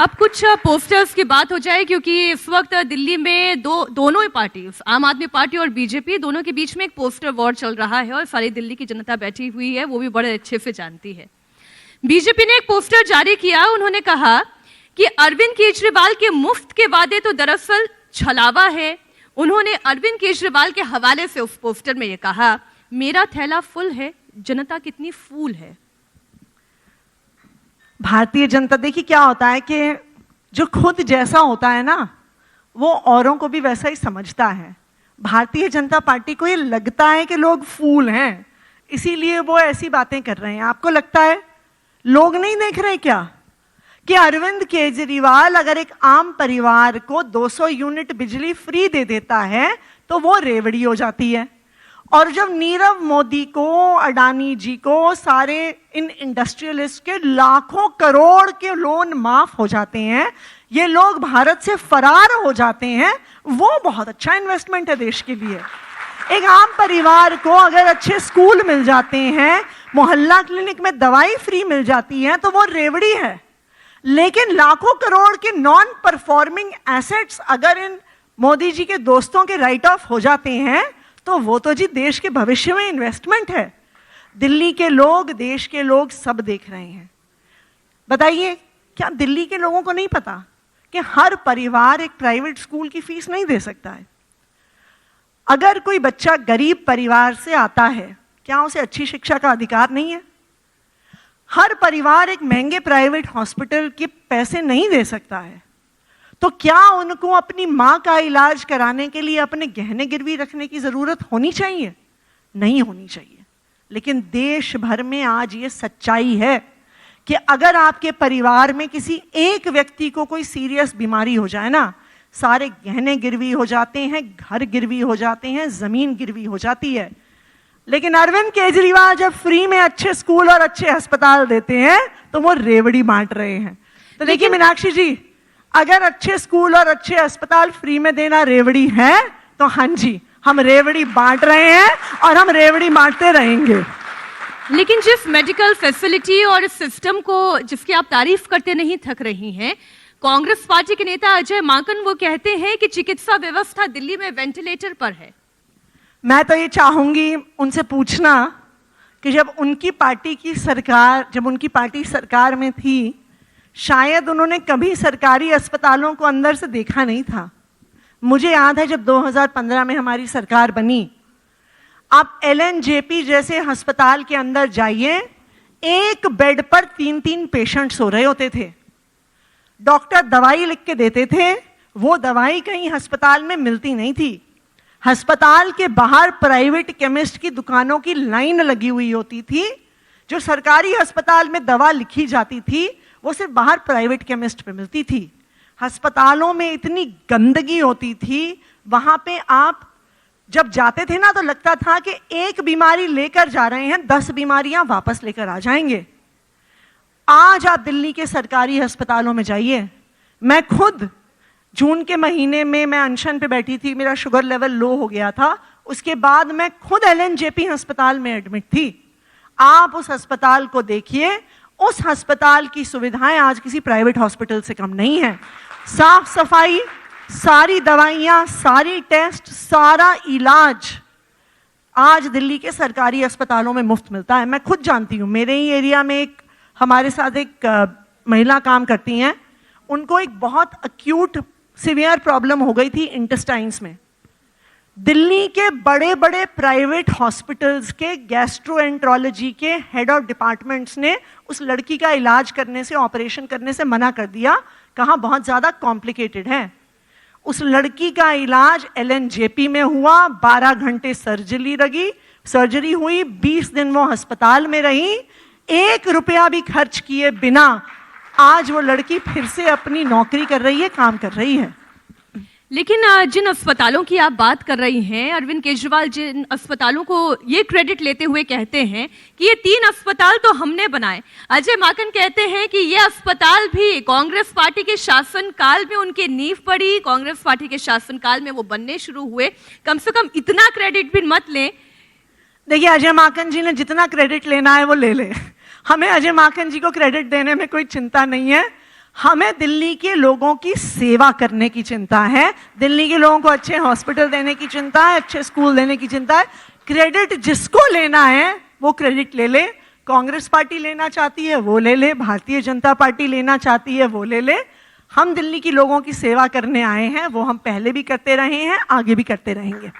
अब कुछ पोस्टर्स की बात हो जाए, क्योंकि इस वक्त दिल्ली में दोनों ही पार्टी, आम आदमी पार्टी और बीजेपी, दोनों के बीच में एक पोस्टर वॉर चल रहा है और सारी दिल्ली की जनता बैठी हुई है, वो भी बड़े अच्छे से जानती है। बीजेपी ने एक पोस्टर जारी किया। उन्होंने कहा कि अरविंद केजरीवाल के मुफ्त के वादे तो दरअसल छलावा है। उन्होंने अरविंद केजरीवाल के हवाले से उस पोस्टर में यह कहा, मेरा थैला फुल है, जनता कितनी फूल है। भारतीय जनता, देखिए क्या होता है कि जो खुद जैसा होता है ना, वो औरों को भी वैसा ही समझता है। भारतीय जनता पार्टी को ये लगता है कि लोग फूल हैं, इसीलिए वो ऐसी बातें कर रहे हैं। आपको लगता है लोग नहीं देख रहे क्या कि अरविंद केजरीवाल अगर एक आम परिवार को 200 यूनिट बिजली फ्री दे देता है तो वो रेवड़ी हो जाती है। और जब नीरव मोदी को, अडानी जी को, सारे इन इंडस्ट्रियलिस्ट के लाखों करोड़ के लोन माफ हो जाते हैं, ये लोग भारत से फरार हो जाते हैं, वो बहुत अच्छा इन्वेस्टमेंट है देश के लिए। एक आम परिवार को अगर अच्छे स्कूल मिल जाते हैं, मोहल्ला क्लिनिक में दवाई फ्री मिल जाती है, तो वो रेवड़ी है। लेकिन लाखों करोड़ के नॉन परफॉर्मिंग एसेट्स अगर इन मोदी जी के दोस्तों के राइट ऑफ हो जाते हैं, तो वो तो जी देश के भविष्य में इन्वेस्टमेंट है। दिल्ली के लोग, देश के लोग सब देख रहे हैं। बताइए, क्या दिल्ली के लोगों को नहीं पता कि हर परिवार एक प्राइवेट स्कूल की फीस नहीं दे सकता है? अगर कोई बच्चा गरीब परिवार से आता है, क्या उसे अच्छी शिक्षा का अधिकार नहीं है? हर परिवार एक महंगे प्राइवेट हॉस्पिटल के पैसे नहीं दे सकता है, तो क्या उनको अपनी मां का इलाज कराने के लिए अपने गहने गिरवी रखने की जरूरत होनी चाहिए? नहीं होनी चाहिए। लेकिन देश भर में आज ये सच्चाई है कि अगर आपके परिवार में किसी एक व्यक्ति को कोई सीरियस बीमारी हो जाए ना, सारे गहने गिरवी हो जाते हैं, घर गिरवी हो जाते हैं, जमीन गिरवी हो जाती है। लेकिन अरविंद केजरीवाल जब फ्री में अच्छे स्कूल और अच्छे अस्पताल देते हैं तो वो रेवड़ी बांट रहे हैं। तो देखिए मीनाक्षी जी, अगर अच्छे स्कूल और अच्छे अस्पताल फ्री में देना रेवड़ी है, तो हाँ जी, हम रेवड़ी बांट रहे हैं और हम रेवड़ी बांटते रहेंगे। लेकिन जिस मेडिकल फैसिलिटी और सिस्टम को जिसकी आप तारीफ करते नहीं थक रही हैं, कांग्रेस पार्टी के नेता अजय माकन वो कहते हैं कि चिकित्सा व्यवस्था दिल्ली में वेंटिलेटर पर है। मैं तो ये चाहूंगी उनसे पूछना कि जब उनकी पार्टी सरकार में थी, शायद उन्होंने कभी सरकारी अस्पतालों को अंदर से देखा नहीं था। मुझे याद है जब 2015 में हमारी सरकार बनी, आप LNJP जैसे अस्पताल के अंदर जाइए, एक बेड पर 3-3 पेशेंट सो रहे होते थे। डॉक्टर दवाई लिख के देते थे, वो दवाई कहीं अस्पताल में मिलती नहीं थी। अस्पताल के बाहर प्राइवेट केमिस्ट की दुकानों की लाइन लगी हुई होती थी। जो सरकारी अस्पताल में दवा लिखी जाती थी वो सिर्फ बाहर प्राइवेट केमिस्ट पे मिलती थी। अस्पतालों में इतनी गंदगी होती थी, वहां पे आप जब जाते थे ना तो लगता था कि एक बीमारी लेकर जा रहे हैं, 10 बीमारियां वापस लेकर आ जाएंगे। आज आप दिल्ली के सरकारी अस्पतालों में जाइए। मैं खुद जून के महीने में मैं अनशन पे बैठी थी, मेरा शुगर लेवल लो हो गया था। उसके बाद मैं खुद LNJP अस्पताल में एडमिट थी। आप उस अस्पताल को देखिए, उस अस्पताल की सुविधाएं आज किसी प्राइवेट हॉस्पिटल से कम नहीं है। साफ सफाई, सारी दवाइयां, सारी टेस्ट, सारा इलाज आज दिल्ली के सरकारी अस्पतालों में मुफ्त मिलता है। मैं खुद जानती हूं, मेरे ही एरिया में हमारे साथ एक महिला काम करती हैं, उनको एक बहुत अक्यूट सीवियर प्रॉब्लम हो गई थी इंटेस्टाइन्स में। दिल्ली के बड़े बड़े प्राइवेट हॉस्पिटल्स के गैस्ट्रोएंट्रोलॉजी के हेड ऑफ डिपार्टमेंट्स ने उस लड़की का इलाज करने से, ऑपरेशन करने से मना कर दिया, कहा बहुत ज्यादा कॉम्प्लिकेटेड है। उस लड़की का इलाज LNJP में हुआ, 12 घंटे सर्जरी हुई, 20 दिन वो अस्पताल में रही, 1 रुपया भी खर्च किए बिना आज वो लड़की फिर से अपनी नौकरी कर रही है, काम कर रही है। लेकिन जिन अस्पतालों की आप बात कर रही हैं, अरविंद केजरीवाल जिन अस्पतालों को ये क्रेडिट लेते हुए कहते हैं कि ये 3 अस्पताल तो हमने बनाए। अजय माकन कहते हैं कि ये अस्पताल भी कांग्रेस पार्टी के शासनकाल में उनकी नींव पड़ी, कांग्रेस पार्टी के शासनकाल में वो बनने शुरू हुए। कम से कम इतना क्रेडिट भी मत लें। देखिए, अजय माकन जी ने जितना क्रेडिट लेना है वो ले ले। हमें अजय माकन जी को क्रेडिट देने में कोई चिंता नहीं है। हमें दिल्ली के लोगों की सेवा करने की चिंता है, दिल्ली के लोगों को अच्छे हॉस्पिटल देने की चिंता है, अच्छे स्कूल देने की चिंता है। क्रेडिट जिसको लेना है वो क्रेडिट ले ले। कांग्रेस पार्टी लेना चाहती है वो ले ले, भारतीय जनता पार्टी लेना चाहती है वो ले ले। हम दिल्ली के लोगों की सेवा करने आए हैं, वो हम पहले भी करते रहे हैं, आगे भी करते रहेंगे।